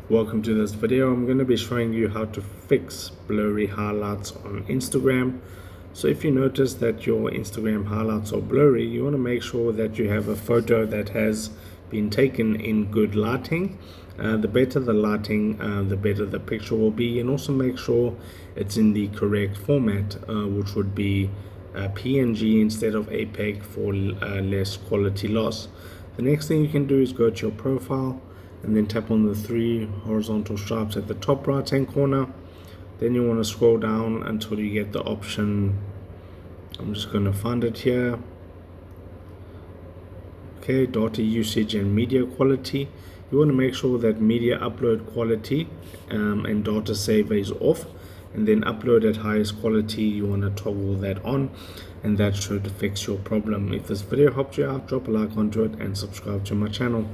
Welcome to this video. I'm going to be showing you how to fix blurry highlights on Instagram. So if you notice that your Instagram highlights are blurry, you want to make sure that you have a photo that has been taken in good lighting. The better the lighting, the better the picture will be, and also make sure it's in the correct format, which would be PNG instead of APEG for less quality loss. The next thing you can do is go to your profile and then tap on the three horizontal stripes at the top right hand corner. Then you want to scroll down until you get the option. I'm just going to find it here. Okay, data usage and media quality. You want to make sure that media upload quality and data saver is off, and then upload at highest quality. You want to toggle that on, and that should fix your problem. If this video helped you out, drop a like onto it and subscribe to my channel.